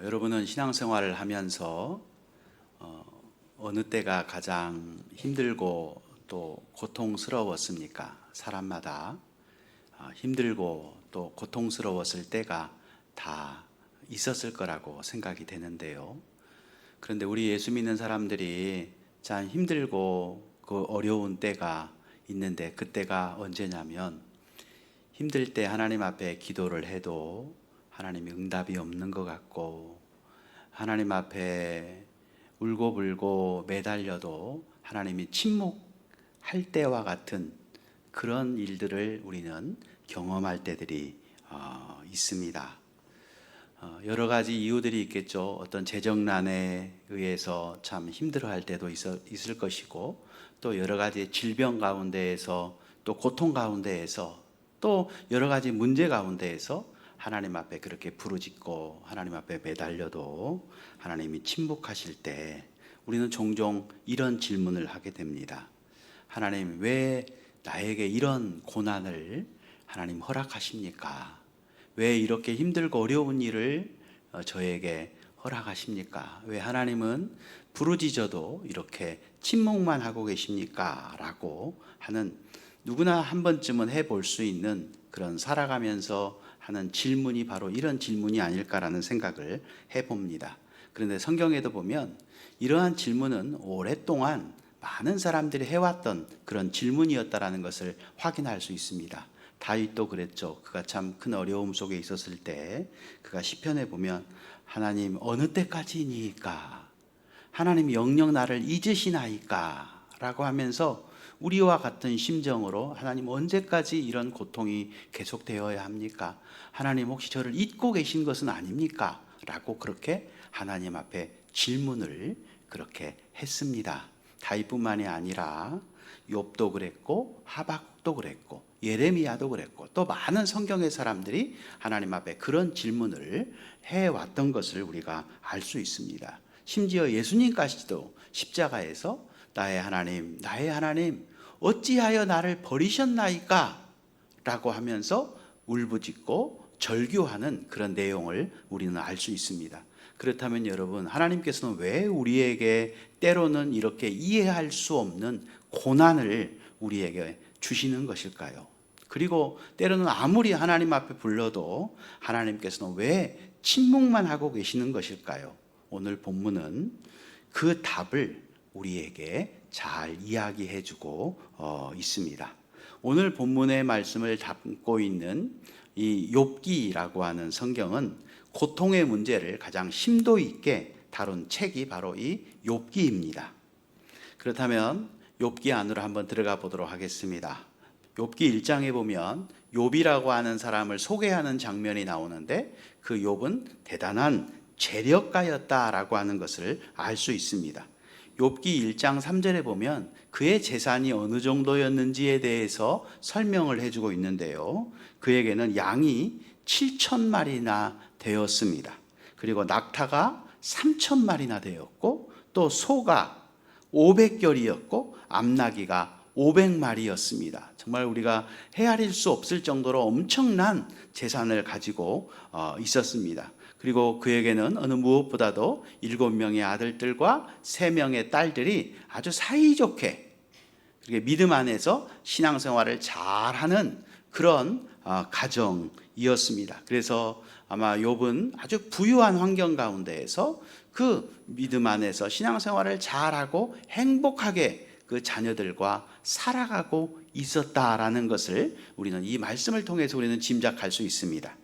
여러분은 신앙생활을 하면서 어느 때가 가장 힘들고 또 고통스러웠습니까? 사람마다 힘들고 또 고통스러웠을 때가 다 있었을 거라고 생각이 되는데요. 그런데 우리 예수 믿는 사람들이 참 힘들고 그 어려운 때가 있는데, 그때가 언제냐면 힘들 때 하나님 앞에 기도를 해도 하나님이 응답이 없는 것 같고, 하나님 앞에 울고불고 매달려도 하나님이 침묵할 때와 같은 그런 일들을 우리는 경험할 때들이 있습니다. 여러 가지 이유들이 있겠죠. 어떤 재정난에 의해서 참 힘들어할 때도 있을 것이고, 또 여러 가지 질병 가운데에서, 또 고통 가운데에서, 또 여러 가지 문제 가운데에서 하나님 앞에 그렇게 부르짖고 하나님 앞에 매달려도 하나님이 침묵하실 때 우리는 종종 이런 질문을 하게 됩니다. 하나님, 왜 나에게 이런 고난을 하나님 허락하십니까? 왜 이렇게 힘들고 어려운 일을 저에게 허락하십니까? 왜 하나님은 부르짖어도 이렇게 침묵만 하고 계십니까? 라고 하는, 누구나 한 번쯤은 해볼 수 있는 그런 살아가면서 하는 질문이 바로 이런 질문이 아닐까라는 생각을 해봅니다. 그런데 성경에도 보면 이러한 질문은 오랫동안 많은 사람들이 해왔던 그런 질문이었다라는 것을 확인할 수 있습니다. 다윗도 그랬죠. 그가 참 큰 어려움 속에 있었을 때 그가 시편에 보면 하나님 어느 때까지니까, 하나님 영영 나를 잊으시나이까 라고 하면서 우리와 같은 심정으로 하나님 언제까지 이런 고통이 계속되어야 합니까? 하나님 혹시 저를 잊고 계신 것은 아닙니까? 라고 그렇게 하나님 앞에 질문을 그렇게 했습니다. 다윗뿐만이 아니라 욥도 그랬고 하박국도 그랬고 예레미야도 그랬고 또 많은 성경의 사람들이 하나님 앞에 그런 질문을 해왔던 것을 우리가 알 수 있습니다. 심지어 예수님까지도 십자가에서 나의 하나님 어찌하여 나를 버리셨나이까? 라고 하면서 울부짖고 절규하는 그런 내용을 우리는 알 수 있습니다. 그렇다면 여러분, 하나님께서는 왜 우리에게 때로는 이렇게 이해할 수 없는 고난을 우리에게 주시는 것일까요? 그리고 때로는 아무리 하나님 앞에 불러도 하나님께서는 왜 침묵만 하고 계시는 것일까요? 오늘 본문은 그 답을 우리에게 잘 이야기해 주고 있습니다. 오늘 본문의 말씀을 담고 있는 이 욥기라고 하는 성경은 고통의 문제를 가장 심도 있게 다룬 책이 바로 이 욥기입니다. 그렇다면 욥기 안으로 한번 들어가 보도록 하겠습니다. 욥기 1장에 보면 욥이라고 하는 사람을 소개하는 장면이 나오는데, 그 욥은 대단한 재력가였다라고 하는 것을 알 수 있습니다. 욥기 1장 3절에 보면 그의 재산이 어느 정도였는지에 대해서 설명을 해주고 있는데요. 그에게는 양이 7,000마리나 되었습니다. 그리고 낙타가 3,000마리나 되었고, 또 소가 500결이었고 암나귀가 500마리였습니다. 정말 우리가 헤아릴 수 없을 정도로 엄청난 재산을 가지고 있었습니다. 그리고 그에게는 어느 무엇보다도 7명의 아들들과 3명의 딸들이 아주 사이좋게 믿음 안에서 신앙생활을 잘하는 그런 가정이었습니다. 그래서 아마 욥은 아주 부유한 환경 가운데에서 그 믿음 안에서 신앙생활을 잘하고 행복하게 그 자녀들과 살아가고 있었다라는 것을 우리는 이 말씀을 통해서 우리는 짐작할 수 있습니다.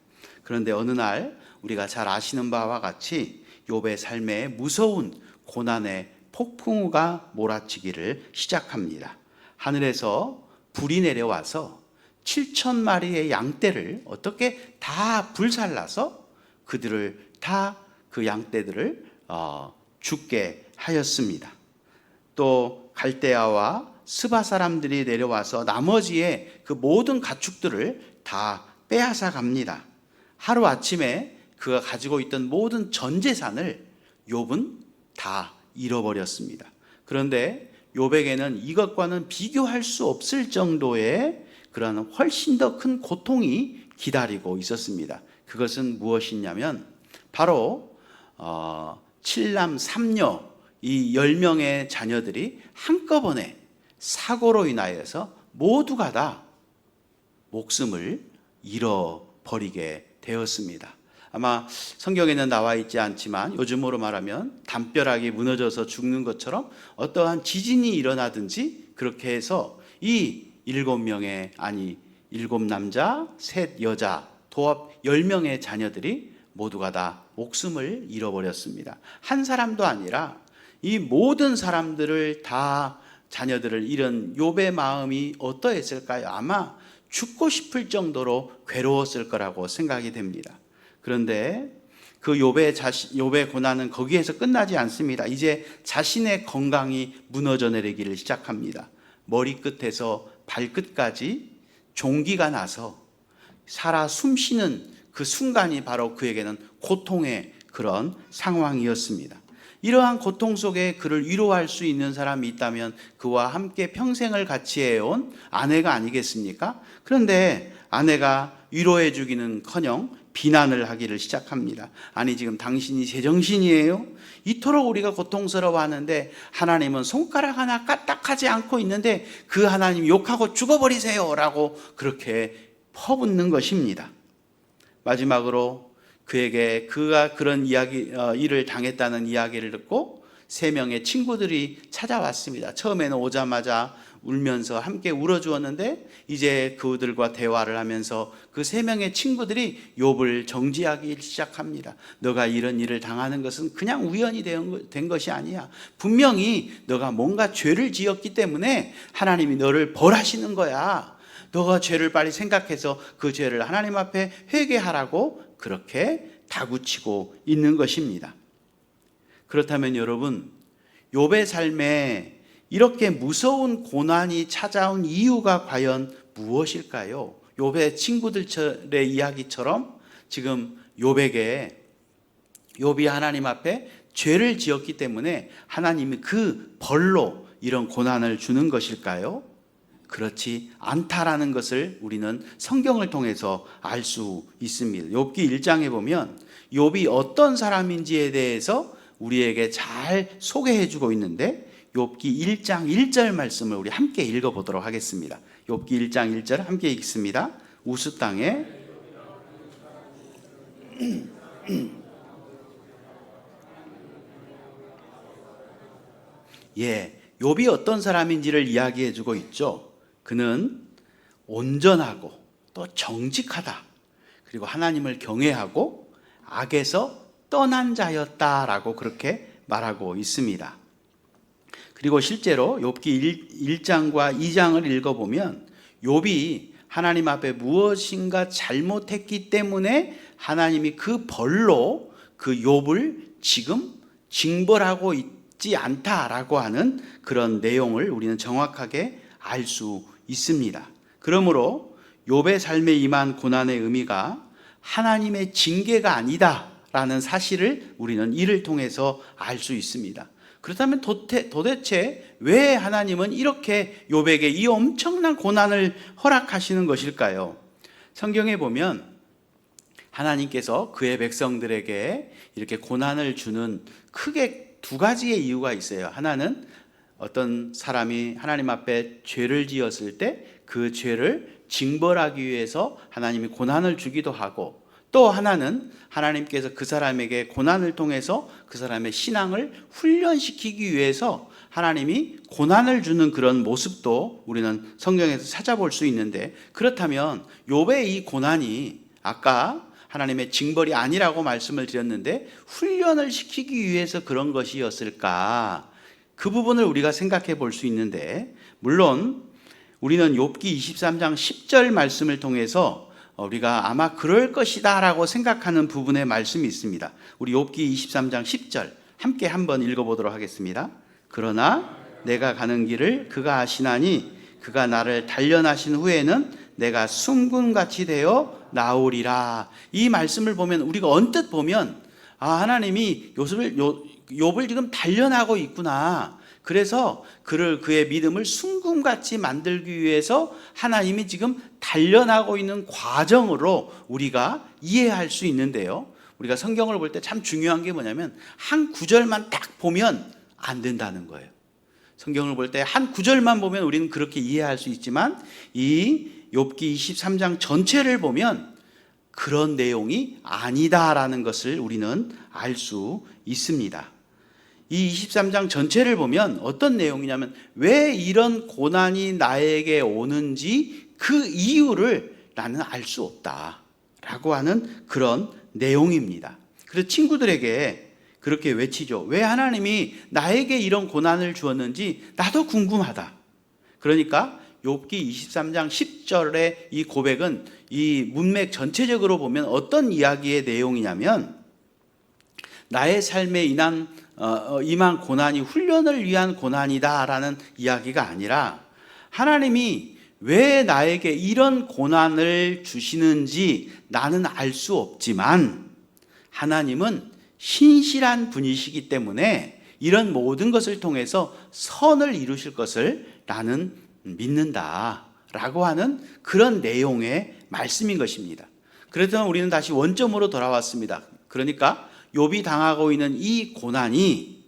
그런데 어느 날 우리가 잘 아시는 바와 같이 욥의 삶에 무서운 고난의 폭풍우가 몰아치기를 시작합니다. 하늘에서 불이 내려와서 7,000마리의 양떼를 어떻게 다 불살라서 그들을 다 그 양떼들을 죽게 하였습니다. 또 갈대아와 스바 사람들이 내려와서 나머지의 그 모든 가축들을 다 빼앗아 갑니다. 하루아침에 그가 가지고 있던 모든 전 재산을 욥은 다 잃어버렸습니다. 그런데 욥에게는 이것과는 비교할 수 없을 정도의 그러한 훨씬 더 큰 고통이 기다리고 있었습니다. 그것은 무엇이냐면 바로 7남 3녀 이 10명의 자녀들이 한꺼번에 사고로 인하여서 모두가 다 목숨을 잃어버리게 되었습니다. 아마 성경에는 나와 있지 않지만 요즘으로 말하면 담벼락이 무너져서 죽는 것처럼 어떠한 지진이 일어나든지 그렇게 해서 이 7명의 아니 7남자, 3 여자, 도합 10명의 자녀들이 모두가 다 목숨을 잃어버렸습니다. 한 사람도 아니라 이 모든 사람들을 다 자녀들을 잃은 욥의 마음이 어떠했을까요? 아마 죽고 싶을 정도로 괴로웠을 거라고 생각이 됩니다. 그런데 그 욥의 고난은 거기에서 끝나지 않습니다. 이제 자신의 건강이 무너져 내리기를 시작합니다. 머리끝에서 발끝까지 종기가 나서 살아 숨쉬는 그 순간이 바로 그에게는 고통의 그런 상황이었습니다. 이러한 고통 속에 그를 위로할 수 있는 사람이 있다면 그와 함께 평생을 같이 해온 아내가 아니겠습니까? 그런데 아내가 위로해 주기는커녕 비난을 하기를 시작합니다. 아니 지금 당신이 제정신이에요? 이토록 우리가 고통스러워하는데 하나님은 손가락 하나 까딱하지 않고 있는데 그 하나님 욕하고 죽어버리세요 라고 그렇게 퍼붓는 것입니다. 마지막으로 그에게 그가 그런 일을 당했다는 이야기를 듣고 3명의 친구들이 찾아왔습니다. 처음에는 오자마자 울면서 함께 울어주었는데 이제 그들과 대화를 하면서 그 3명의 친구들이 욥을 정지하기 시작합니다. 너가 이런 일을 당하는 것은 그냥 우연이 된 것이 아니야. 분명히 너가 뭔가 죄를 지었기 때문에 하나님이 너를 벌하시는 거야. 너가 죄를 빨리 생각해서 그 죄를 하나님 앞에 회개하라고 그렇게 다구치고 있는 것입니다. 그렇다면 여러분, 욥의 삶에 이렇게 무서운 고난이 찾아온 이유가 과연 무엇일까요? 욥의 친구들의 이야기처럼 지금 욥이 하나님 앞에 죄를 지었기 때문에 하나님이 그 벌로 이런 고난을 주는 것일까요? 그렇지 않다라는 것을 우리는 성경을 통해서 알 수 있습니다. 욥기 1장에 보면 욥이 어떤 사람인지에 대해서 우리에게 잘 소개해 주고 있는데 욥기 1장 1절 말씀을 우리 함께 읽어보도록 하겠습니다. 욥기 1장 1절 함께 읽습니다. 우스 땅에 욥이 어떤 사람인지를 이야기해 주고 있죠. 그는 온전하고 또 정직하다. 그리고 하나님을 경외하고 악에서 떠난 자였다라고 그렇게 말하고 있습니다. 그리고 실제로 욥기 1장과 2장을 읽어보면 욥이 하나님 앞에 무엇인가 잘못했기 때문에 하나님이 그 벌로 그 욥을 지금 징벌하고 있지 않다라고 하는 그런 내용을 우리는 정확하게 알 수 있습니다. 그러므로 욥의 삶에 임한 고난의 의미가 하나님의 징계가 아니다라는 사실을 우리는 이를 통해서 알 수 있습니다. 그렇다면 도대체 왜 하나님은 이렇게 욥에게 이 엄청난 고난을 허락하시는 것일까요? 성경에 보면 하나님께서 그의 백성들에게 이렇게 고난을 주는 크게 2가지의 이유가 있어요. 하나는 어떤 사람이 하나님 앞에 죄를 지었을 때 그 죄를 징벌하기 위해서 하나님이 고난을 주기도 하고, 또 하나는 하나님께서 그 사람에게 고난을 통해서 그 사람의 신앙을 훈련시키기 위해서 하나님이 고난을 주는 그런 모습도 우리는 성경에서 찾아볼 수 있는데, 그렇다면 욥의 이 고난이 아까 하나님의 징벌이 아니라고 말씀을 드렸는데 훈련을 시키기 위해서 그런 것이었을까? 그 부분을 우리가 생각해 볼 수 있는데, 물론 우리는 욥기 23장 10절 말씀을 통해서 우리가 아마 그럴 것이다 라고 생각하는 부분의 말씀이 있습니다. 우리 욥기 23장 10절 함께 한번 읽어보도록 하겠습니다. 그러나 내가 가는 길을 그가 아시나니 그가 나를 단련하신 후에는 내가 순금같이 되어 나오리라. 이 말씀을 보면 우리가 언뜻 보면 하나님이 욥을 지금 단련하고 있구나. 그래서 그의 믿음을 순금같이 만들기 위해서 하나님이 지금 단련하고 있는 과정으로 우리가 이해할 수 있는데요. 우리가 성경을 볼 때 참 중요한 게 뭐냐면 한 구절만 딱 보면 안 된다는 거예요. 성경을 볼 때 한 구절만 보면 우리는 그렇게 이해할 수 있지만 이 욥기 23장 전체를 보면 그런 내용이 아니다라는 것을 우리는 알 수 있습니다. 이 23장 전체를 보면 어떤 내용이냐면 왜 이런 고난이 나에게 오는지 그 이유를 나는 알 수 없다라고 하는 그런 내용입니다. 그래서 친구들에게 그렇게 외치죠. 왜 하나님이 나에게 이런 고난을 주었는지 나도 궁금하다. 그러니까 욥기 23장 10절의 이 고백은 이 문맥 전체적으로 보면 어떤 이야기의 내용이냐면 나의 삶에 임한 고난이 훈련을 위한 고난이다라는 이야기가 아니라 하나님이 왜 나에게 이런 고난을 주시는지 나는 알 수 없지만 하나님은 신실한 분이시기 때문에 이런 모든 것을 통해서 선을 이루실 것을 나는 믿는다라고 하는 그런 내용의 말씀인 것입니다. 그래서 우리는 다시 원점으로 돌아왔습니다. 그러니까 욥이 당하고 있는 이 고난이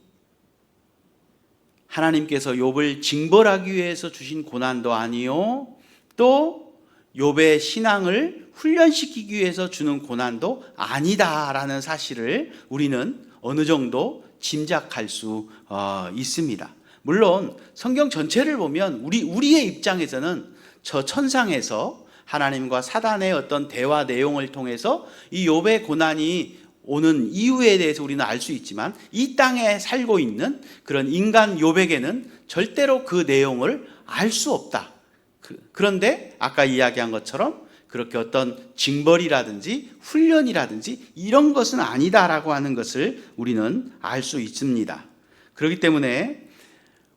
하나님께서 욥을 징벌하기 위해서 주신 고난도 아니요, 또 욥의 신앙을 훈련시키기 위해서 주는 고난도 아니다라는 사실을 우리는 어느 정도 짐작할 수 있습니다. 물론 성경 전체를 보면 우리의 입장에서는 저 천상에서 하나님과 사단의 어떤 대화 내용을 통해서 이 욥의 고난이 오는 이유에 대해서 우리는 알 수 있지만 이 땅에 살고 있는 그런 인간 욥에게는 절대로 그 내용을 알 수 없다. 그런데 아까 이야기한 것처럼 그렇게 어떤 징벌이라든지 훈련이라든지 이런 것은 아니다라고 하는 것을 우리는 알 수 있습니다. 그렇기 때문에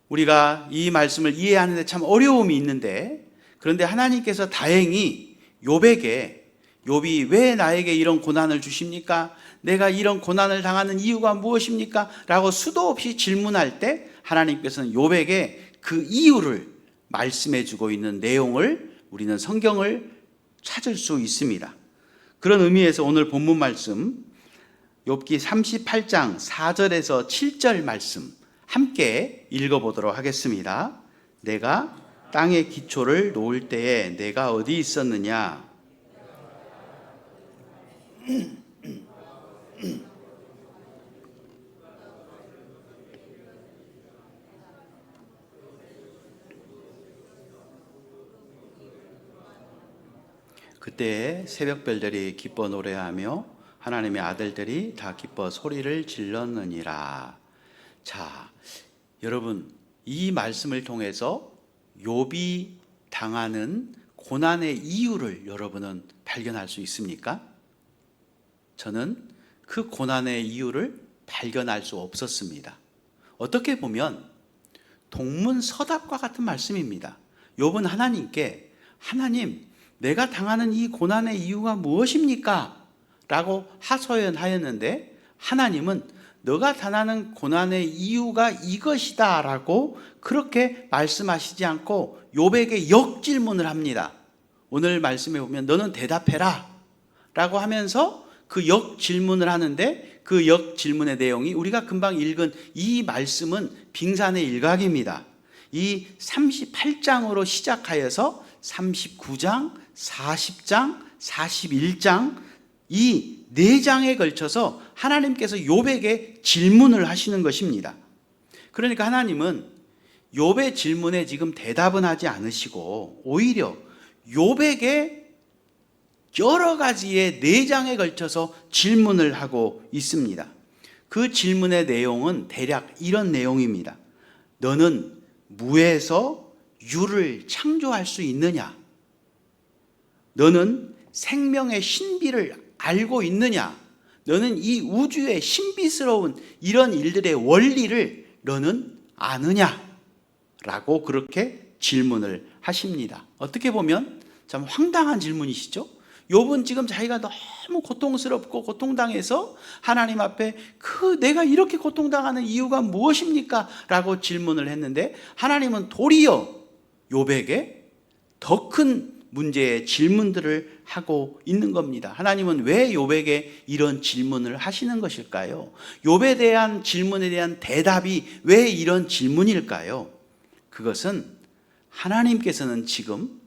우리가 이 말씀을 이해하는 데 참 어려움이 있는데, 그런데 하나님께서 다행히 욥이 왜 나에게 이런 고난을 주십니까? 내가 이런 고난을 당하는 이유가 무엇입니까? 라고 수도 없이 질문할 때 하나님께서는 욥에게 그 이유를 말씀해 주고 있는 내용을 우리는 성경을 찾을 수 있습니다. 그런 의미에서 오늘 본문 말씀 욥기 38장 4절에서 7절 말씀 함께 읽어보도록 하겠습니다. 내가 땅의 기초를 놓을 때에 내가 어디 있었느냐? 그때 새벽별들이 기뻐 노래하며 하나님의 아들들이 다 기뻐 소리를 질렀느니라. 자, 여러분, 이 말씀을 통해서 욥이 당하는 고난의 이유를 여러분은 발견할 수 있습니까? 저는 그 고난의 이유를 발견할 수 없었습니다. 어떻게 보면 동문서답과 같은 말씀입니다. 욥은 하나님께 하나님, 내가 당하는 이 고난의 이유가 무엇입니까? 라고 하소연하였는데 하나님은 너가 당하는 고난의 이유가 이것이다 라고 그렇게 말씀하시지 않고 욥에게 역질문을 합니다. 오늘 말씀에 보면 너는 대답해라 라고 하면서 그 역질문을 하는데 그 역질문의 내용이 우리가 금방 읽은 이 말씀은 빙산의 일각입니다. 이 38장으로 시작하여서 39장, 40장, 41장 이 4장에 걸쳐서 하나님께서 욥에게 질문을 하시는 것입니다. 그러니까 하나님은 욥의 질문에 지금 대답은 하지 않으시고 오히려 욥에게 여러 가지의 4장에 걸쳐서 질문을 하고 있습니다. 그 질문의 내용은 대략 이런 내용입니다. 너는 무에서 유를 창조할 수 있느냐? 너는 생명의 신비를 알고 있느냐? 너는 이 우주의 신비스러운 이런 일들의 원리를 너는 아느냐? 라고 그렇게 질문을 하십니다. 어떻게 보면 참 황당한 질문이시죠? 욥은 지금 자기가 너무 고통스럽고 고통당해서 하나님 앞에 내가 이렇게 고통당하는 이유가 무엇입니까? 라고 질문을 했는데 하나님은 도리어 욥에게 더 큰 문제의 질문들을 하고 있는 겁니다. 하나님은 왜 욥에게 이런 질문을 하시는 것일까요? 욥에 대한 질문에 대한 대답이 왜 이런 질문일까요? 그것은 하나님께서는 지금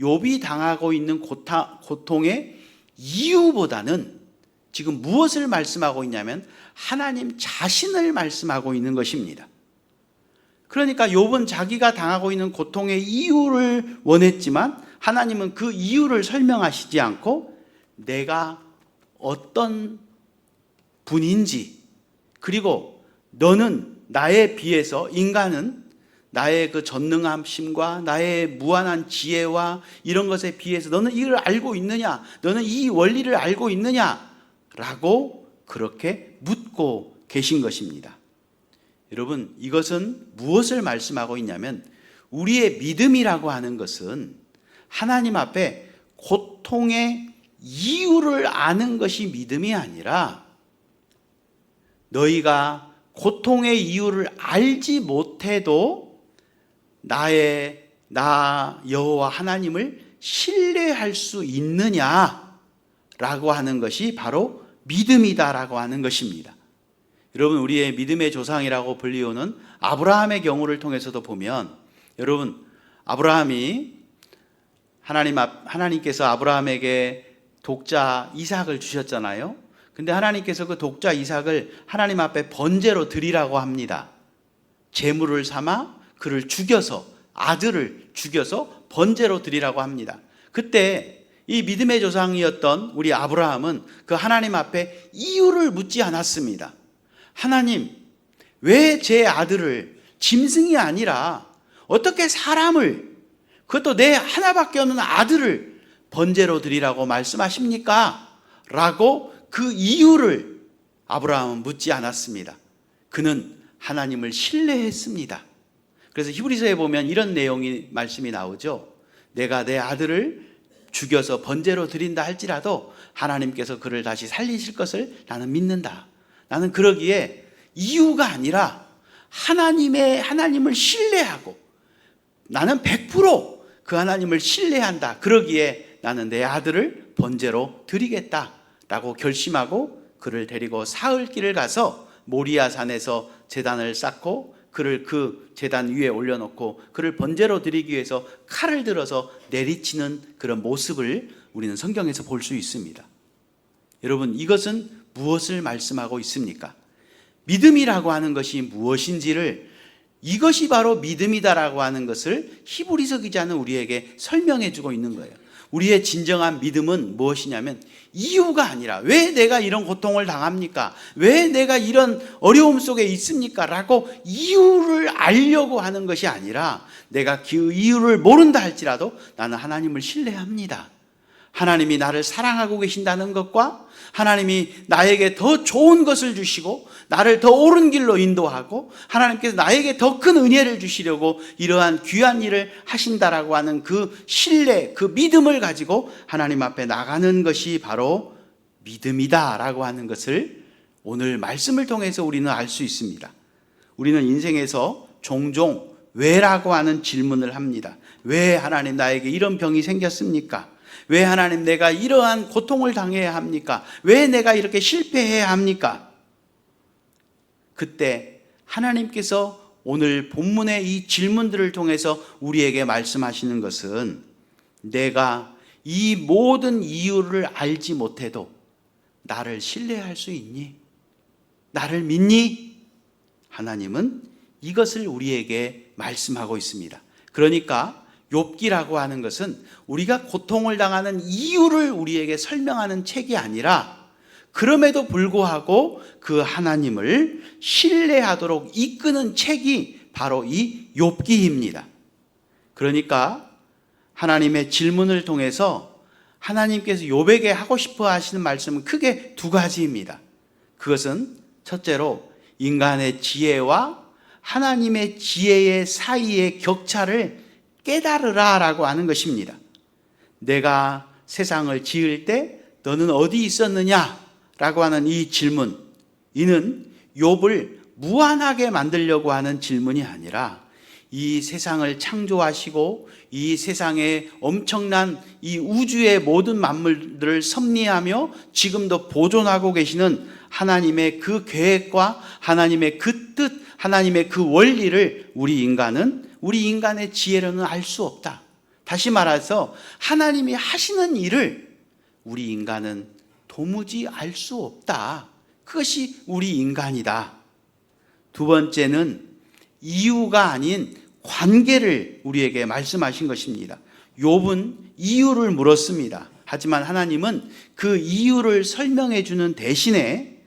욥이 당하고 있는 고통의 이유보다는 지금 무엇을 말씀하고 있냐면 하나님 자신을 말씀하고 있는 것입니다. 그러니까 욥은 자기가 당하고 있는 고통의 이유를 원했지만 하나님은 그 이유를 설명하시지 않고 내가 어떤 분인지, 그리고 너는 나에 비해서, 인간은 나의 그 전능함심과 나의 무한한 지혜와 이런 것에 비해서 너는 이걸 알고 있느냐? 너는 이 원리를 알고 있느냐? 라고 그렇게 묻고 계신 것입니다. 여러분, 이것은 무엇을 말씀하고 있냐면 우리의 믿음이라고 하는 것은 하나님 앞에 고통의 이유를 아는 것이 믿음이 아니라 너희가 고통의 이유를 알지 못해도 나 여호와 하나님을 신뢰할 수 있느냐라고 하는 것이 바로 믿음이다라고 하는 것입니다. 여러분, 우리의 믿음의 조상이라고 불리우는 아브라함의 경우를 통해서도 보면, 여러분, 아브라함이 하나님께서 아브라함에게 독자 이삭을 주셨잖아요. 근데 하나님께서 그 독자 이삭을 하나님 앞에 번제로 드리라고 합니다. 제물을 삼아 그를 죽여서, 아들을 죽여서 번제로 드리라고 합니다. 그때 이 믿음의 조상이었던 우리 아브라함은 그 하나님 앞에 이유를 묻지 않았습니다. 하나님, 왜 제 아들을, 짐승이 아니라 어떻게 사람을, 그것도 내 하나밖에 없는 아들을 번제로 드리라고 말씀하십니까? 라고 그 이유를 아브라함은 묻지 않았습니다. 그는 하나님을 신뢰했습니다. 그래서 히브리서에 보면 이런 말씀이 나오죠. 내가 내 아들을 죽여서 번제로 드린다 할지라도 하나님께서 그를 다시 살리실 것을 나는 믿는다. 나는 그러기에 이유가 아니라 하나님을 신뢰하고 나는 100% 그 하나님을 신뢰한다. 그러기에 나는 내 아들을 번제로 드리겠다라고 결심하고 그를 데리고 사흘길을 가서 모리아 산에서 제단을 쌓고 그를 그 제단 위에 올려놓고 그를 번제로 드리기 위해서 칼을 들어서 내리치는 그런 모습을 우리는 성경에서 볼 수 있습니다. 여러분, 이것은 무엇을 말씀하고 있습니까? 믿음이라고 하는 것이 무엇인지를, 이것이 바로 믿음이다라고 하는 것을 히브리서 기자는 우리에게 설명해 주고 있는 거예요. 우리의 진정한 믿음은 무엇이냐면 이유가 아니라 왜 내가 이런 고통을 당합니까? 왜 내가 이런 어려움 속에 있습니까? 라고 이유를 알려고 하는 것이 아니라 내가 그 이유를 모른다 할지라도 나는 하나님을 신뢰합니다. 하나님이 나를 사랑하고 계신다는 것과 하나님이 나에게 더 좋은 것을 주시고 나를 더 옳은 길로 인도하고 하나님께서 나에게 더 큰 은혜를 주시려고 이러한 귀한 일을 하신다라고 하는 그 신뢰, 그 믿음을 가지고 하나님 앞에 나가는 것이 바로 믿음이다라고 하는 것을 오늘 말씀을 통해서 우리는 알 수 있습니다. 우리는 인생에서 종종 왜라고 하는 질문을 합니다. 왜 하나님 나에게 이런 병이 생겼습니까? 왜 하나님 내가 이러한 고통을 당해야 합니까? 왜 내가 이렇게 실패해야 합니까? 그때 하나님께서 오늘 본문의 이 질문들을 통해서 우리에게 말씀하시는 것은 내가 이 모든 이유를 알지 못해도 나를 신뢰할 수 있니? 나를 믿니? 하나님은 이것을 우리에게 말씀하고 있습니다. 그러니까 욥기라고 하는 것은 우리가 고통을 당하는 이유를 우리에게 설명하는 책이 아니라 그럼에도 불구하고 그 하나님을 신뢰하도록 이끄는 책이 바로 이 욥기입니다. 그러니까 하나님의 질문을 통해서 하나님께서 욥에게 하고 싶어 하시는 말씀은 크게 두 가지입니다. 그것은 첫째로 인간의 지혜와 하나님의 지혜의 사이의 격차를 깨달으라라고 하는 것입니다. 내가 세상을 지을 때 너는 어디 있었느냐라고 하는 이 질문, 이는 욥을 무한하게 만들려고 하는 질문이 아니라 이 세상을 창조하시고 이 세상의 엄청난 이 우주의 모든 만물들을 섭리하며 지금도 보존하고 계시는 하나님의 그 계획과 하나님의 그 뜻, 하나님의 그 원리를 우리 인간의 지혜로는 알 수 없다. 다시 말해서 하나님이 하시는 일을 우리 인간은 도무지 알 수 없다. 그것이 우리 인간이다. 두 번째는 이유가 아닌 관계를 우리에게 말씀하신 것입니다. 욥은 이유를 물었습니다. 하지만 하나님은 그 이유를 설명해 주는 대신에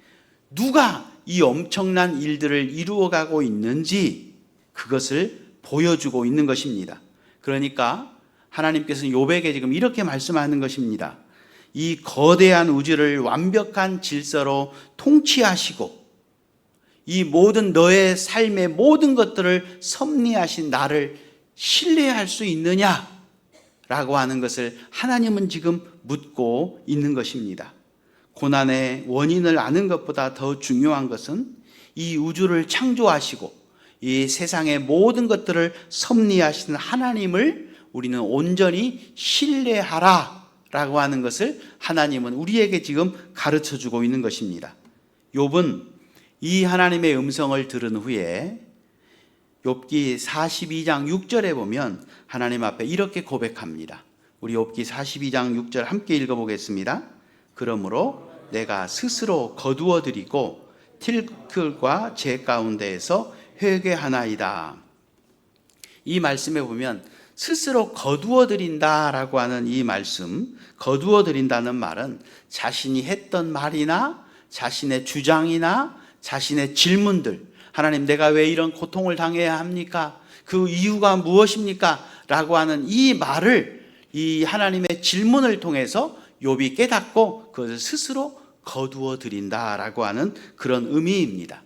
누가 이 엄청난 일들을 이루어가고 있는지 그것을 보여주고 있는 것입니다. 그러니까 하나님께서는 욥에게 지금 이렇게 말씀하는 것입니다. 이 거대한 우주를 완벽한 질서로 통치하시고 이 모든 너의 삶의 모든 것들을 섭리하신 나를 신뢰할 수 있느냐? 라고 하는 것을 하나님은 지금 묻고 있는 것입니다. 고난의 원인을 아는 것보다 더 중요한 것은 이 우주를 창조하시고 이 세상의 모든 것들을 섭리하시는 하나님을 우리는 온전히 신뢰하라 라고 하는 것을 하나님은 우리에게 지금 가르쳐 주고 있는 것입니다. 욥은 이 하나님의 음성을 들은 후에 욥기 42장 6절에 보면 하나님 앞에 이렇게 고백합니다. 우리 욥기 42장 6절 함께 읽어보겠습니다. 그러므로 내가 스스로 거두어 드리고 틀끌과 제 가운데에서 회개하나이다. 이 말씀에 보면 스스로 거두어 드린다라고 하는 이 말씀, 거두어 드린다는 말은 자신이 했던 말이나 자신의 주장이나 자신의 질문들, 하나님 내가 왜 이런 고통을 당해야 합니까? 그 이유가 무엇입니까? 라고 하는 이 말을 이 하나님의 질문을 통해서 욥이 깨닫고 그것을 스스로 거두어 드린다라고 하는 그런 의미입니다.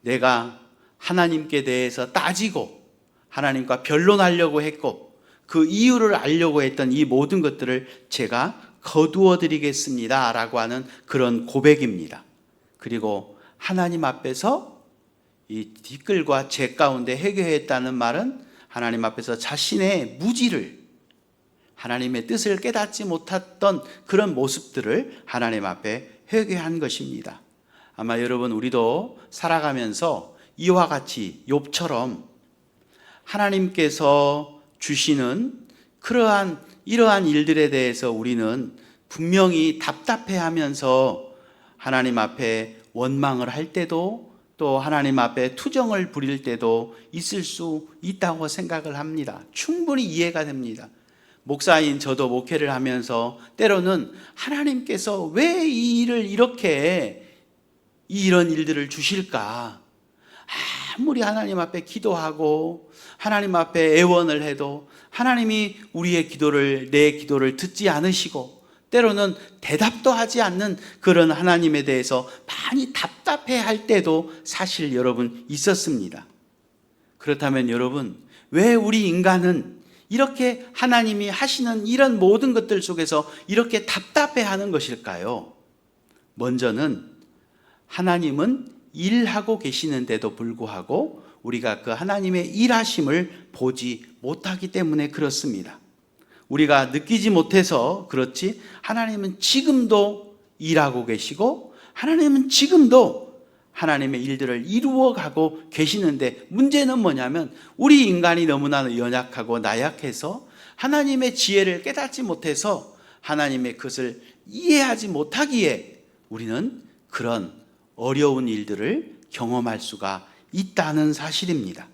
내가 하나님께 대해서 따지고 하나님과 변론하려고 했고 그 이유를 알려고 했던 이 모든 것들을 제가 거두어 드리겠습니다 라고 하는 그런 고백입니다. 그리고 하나님 앞에서 이 티끌과 재 가운데 회개했다는 말은 하나님 앞에서 자신의 무지를, 하나님의 뜻을 깨닫지 못했던 그런 모습들을 하나님 앞에 회개한 것입니다. 아마 여러분 우리도 살아가면서 이와 같이 욥처럼 하나님께서 주시는 이러한 일들에 대해서 우리는 분명히 답답해하면서 하나님 앞에 원망을 할 때도 또 하나님 앞에 투정을 부릴 때도 있을 수 있다고 생각을 합니다. 충분히 이해가 됩니다. 목사인 저도 목회를 하면서 때로는 하나님께서 왜 이 일을 이런 일들을 주실까? 아무리 하나님 앞에 기도하고 하나님 앞에 애원을 해도 하나님이 내 기도를 듣지 않으시고 때로는 대답도 하지 않는 그런 하나님에 대해서 많이 답답해할 때도 사실 여러분 있었습니다. 그렇다면 여러분, 왜 우리 인간은 이렇게 하나님이 하시는 이런 모든 것들 속에서 이렇게 답답해하는 것일까요? 먼저는 하나님은 일하고 계시는데도 불구하고 우리가 그 하나님의 일하심을 보지 못하기 때문에 그렇습니다. 우리가 느끼지 못해서 그렇지 하나님은 지금도 일하고 계시고 하나님은 지금도 하나님의 일들을 이루어가고 계시는데 문제는 뭐냐면 우리 인간이 너무나 연약하고 나약해서 하나님의 지혜를 깨닫지 못해서 하나님의 것을 이해하지 못하기에 우리는 그런 어려운 일들을 경험할 수가 있다는 사실입니다.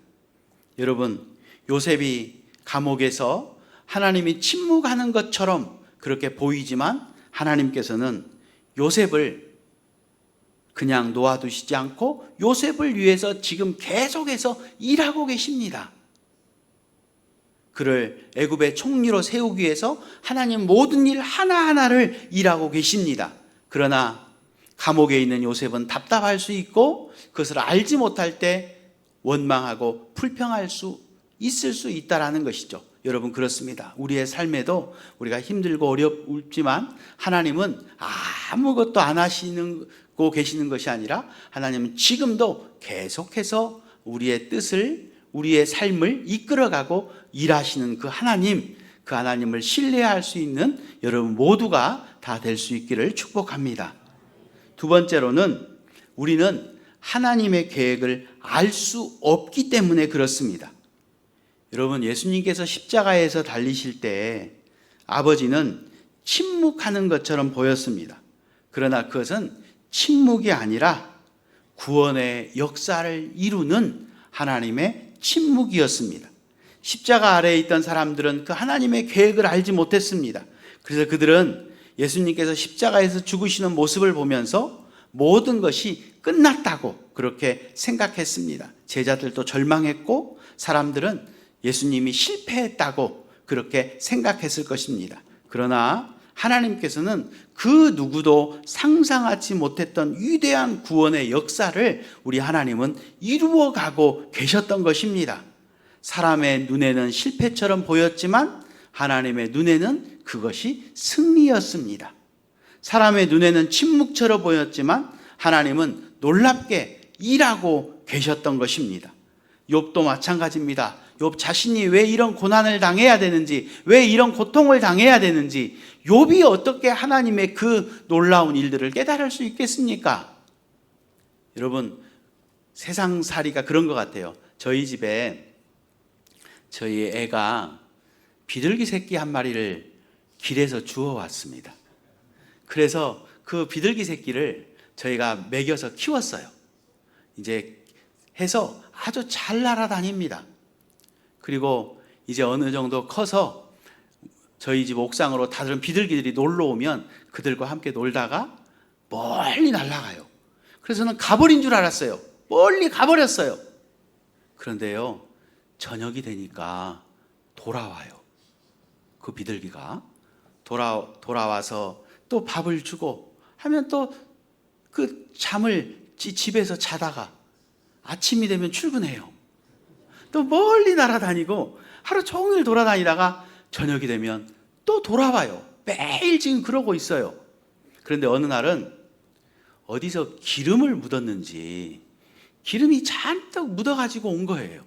여러분, 요셉이 감옥에서 하나님이 침묵하는 것처럼 그렇게 보이지만 하나님께서는 요셉을 그냥 놓아두시지 않고 요셉을 위해서 지금 계속해서 일하고 계십니다. 그를 애굽의 총리로 세우기 위해서 하나님 모든 일 하나하나를 일하고 계십니다. 그러나 감옥에 있는 요셉은 답답할 수 있고 그것을 알지 못할 때 원망하고 불평할 수 있을 수 있다라는 것이죠. 여러분 그렇습니다. 우리의 삶에도 우리가 힘들고 어렵지만 하나님은 아무것도 안 하시고 계시는 것이 아니라 하나님은 지금도 계속해서 우리의 뜻을, 우리의 삶을 이끌어가고 일하시는 그 하나님을 신뢰할 수 있는 여러분 모두가 다 될 수 있기를 축복합니다. 두 번째로는 우리는 하나님의 계획을 알 수 없기 때문에 그렇습니다. 여러분, 예수님께서 십자가에서 달리실 때 아버지는 침묵하는 것처럼 보였습니다. 그러나 그것은 침묵이 아니라 구원의 역사를 이루는 하나님의 침묵이었습니다. 십자가 아래에 있던 사람들은 그 하나님의 계획을 알지 못했습니다. 그래서 그들은 예수님께서 십자가에서 죽으시는 모습을 보면서 모든 것이 끝났다고 그렇게 생각했습니다. 제자들도 절망했고 사람들은 예수님이 실패했다고 그렇게 생각했을 것입니다. 그러나 하나님께서는 그 누구도 상상하지 못했던 위대한 구원의 역사를 우리 하나님은 이루어가고 계셨던 것입니다. 사람의 눈에는 실패처럼 보였지만 하나님의 눈에는 그것이 승리였습니다. 사람의 눈에는 침묵처럼 보였지만 하나님은 놀랍게 일하고 계셨던 것입니다. 욥도 마찬가지입니다. 욥 자신이 왜 이런 고난을 당해야 되는지, 왜 이런 고통을 당해야 되는지, 욥이 어떻게 하나님의 그 놀라운 일들을 깨달을 수 있겠습니까? 여러분, 세상살이가 그런 것 같아요. 저희 집에 저희 애가 비둘기 새끼 한 마리를 길에서 주워왔습니다. 그래서 그 비둘기 새끼를 저희가 먹여서 키웠어요. 이제 해서 아주 잘 날아다닙니다. 그리고 이제 어느 정도 커서 저희 집 옥상으로 다른 비둘기들이 놀러 오면 그들과 함께 놀다가 멀리 날아가요. 그래서는 가버린 줄 알았어요. 멀리 가버렸어요. 그런데요, 저녁이 되니까 돌아와요. 그 비둘기가 돌아와서 또 밥을 주고 하면 또 그 잠을 집에서 자다가 아침이 되면 출근해요. 또 멀리 날아다니고 하루 종일 돌아다니다가 저녁이 되면 또 돌아와요. 매일 지금 그러고 있어요. 그런데 어느 날은 어디서 기름을 묻었는지 기름이 잔뜩 묻어가지고 온 거예요.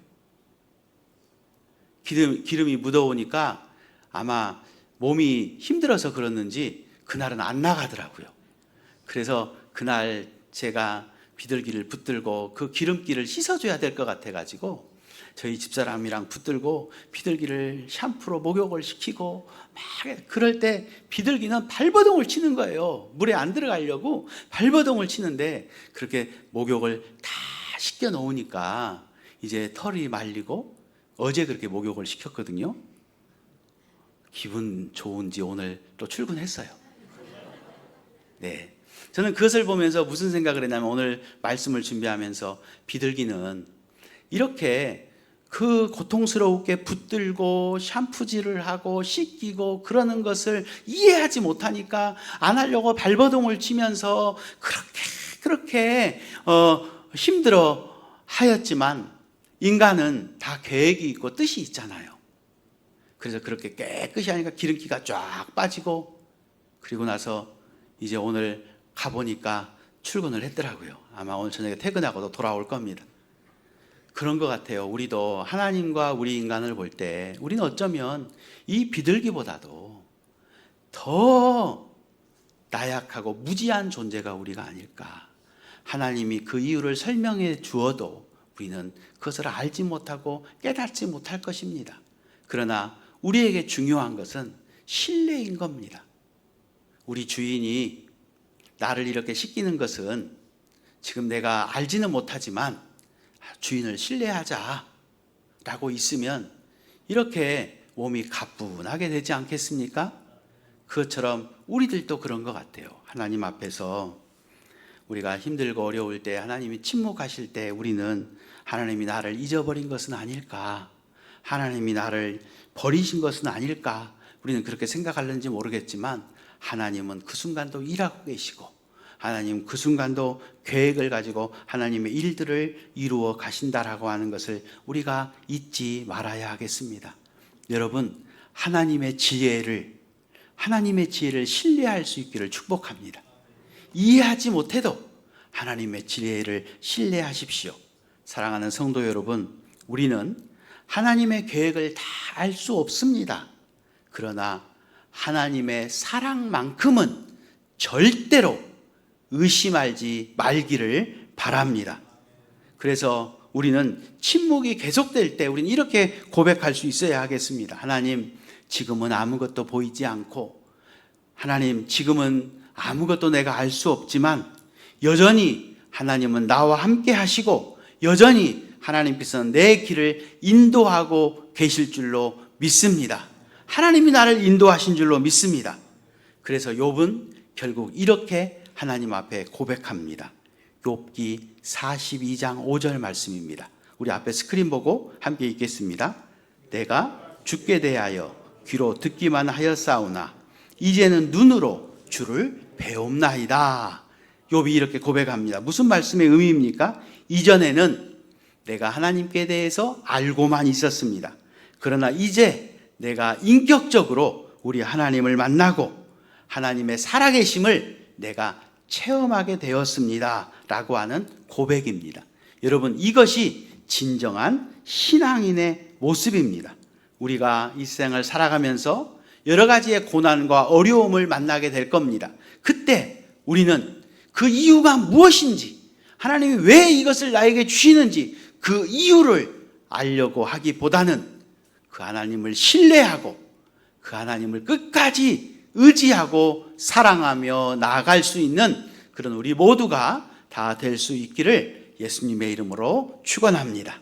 기름이 묻어오니까 아마 몸이 힘들어서 그랬는지 그날은 안 나가더라고요. 그래서 그날 제가 비둘기를 붙들고 그 기름기를 씻어줘야 될 것 같아가지고 저희 집사람이랑 붙들고 비둘기를 샴푸로 목욕을 시키고 막 그럴 때 비둘기는 발버둥을 치는 거예요. 물에 안 들어가려고 발버둥을 치는데 그렇게 목욕을 다 씻겨 놓으니까 이제 털이 말리고 어제 그렇게 목욕을 시켰거든요. 기분 좋은지 오늘 또 출근했어요. 네. 저는 그것을 보면서 무슨 생각을 했냐면 오늘 말씀을 준비하면서 비둘기는 이렇게 그 고통스럽게 붙들고 샴푸질을 하고 씻기고 그러는 것을 이해하지 못하니까 안 하려고 발버둥을 치면서 그렇게 힘들어 하였지만 인간은 다 계획이 있고 뜻이 있잖아요. 그래서 그렇게 깨끗이 하니까 기름기가 쫙 빠지고 그리고 나서 이제 오늘 가보니까 출근을 했더라고요. 아마 오늘 저녁에 퇴근하고도 돌아올 겁니다. 그런 것 같아요. 우리도 하나님과 우리 인간을 볼 때 우리는 어쩌면 이 비둘기보다도 더 나약하고 무지한 존재가 우리가 아닐까. 하나님이 그 이유를 설명해 주어도 우리는 그것을 알지 못하고 깨닫지 못할 것입니다. 그러나 우리에게 중요한 것은 신뢰인 겁니다. 우리 주인이 나를 이렇게 씻기는 것은 지금 내가 알지는 못하지만 주인을 신뢰하자 라고 있으면 이렇게 몸이 가뿐하게 되지 않겠습니까? 그것처럼 우리들도 그런 것 같아요. 하나님 앞에서 우리가 힘들고 어려울 때 하나님이 침묵하실 때 우리는 하나님이 나를 잊어버린 것은 아닐까, 하나님이 나를 버리신 것은 아닐까, 우리는 그렇게 생각하는지 모르겠지만 하나님은 그 순간도 일하고 계시고 하나님 그 순간도 계획을 가지고 하나님의 일들을 이루어 가신다라고 하는 것을 우리가 잊지 말아야 하겠습니다. 여러분, 하나님의 지혜를 신뢰할 수 있기를 축복합니다. 이해하지 못해도 하나님의 지혜를 신뢰하십시오. 사랑하는 성도 여러분, 우리는 하나님의 계획을 다 알 수 없습니다. 그러나 하나님의 사랑만큼은 절대로 의심하지 말기를 바랍니다. 그래서 우리는 침묵이 계속될 때 우리는 이렇게 고백할 수 있어야 하겠습니다. 하나님, 지금은 아무것도 보이지 않고, 하나님, 지금은 아무것도 내가 알 수 없지만 여전히 하나님은 나와 함께 하시고 여전히 하나님께서는 내 길을 인도하고 계실 줄로 믿습니다. 하나님이 나를 인도하신 줄로 믿습니다. 그래서 욥은 결국 이렇게 하나님 앞에 고백합니다. 욥기 42장 5절 말씀입니다. 우리 앞에 스크린 보고 함께 읽겠습니다. 내가 주께 대하여 귀로 듣기만 하였사오나 이제는 눈으로 주를 배움나이다. 욥이 이렇게 고백합니다. 무슨 말씀의 의미입니까? 이전에는 내가 하나님께 대해서 알고만 있었습니다. 그러나 이제 내가 인격적으로 우리 하나님을 만나고 하나님의 살아계심을 내가 체험하게 되었습니다 라고 하는 고백입니다. 여러분, 이것이 진정한 신앙인의 모습입니다. 우리가 이 세상을 살아가면서 여러 가지의 고난과 어려움을 만나게 될 겁니다. 그때 우리는 그 이유가 무엇인지, 하나님이 왜 이것을 나에게 주시는지 그 이유를 알려고 하기보다는 그 하나님을 신뢰하고 그 하나님을 끝까지 의지하고 사랑하며 나아갈 수 있는 그런 우리 모두가 다 될 수 있기를 예수님의 이름으로 축원합니다.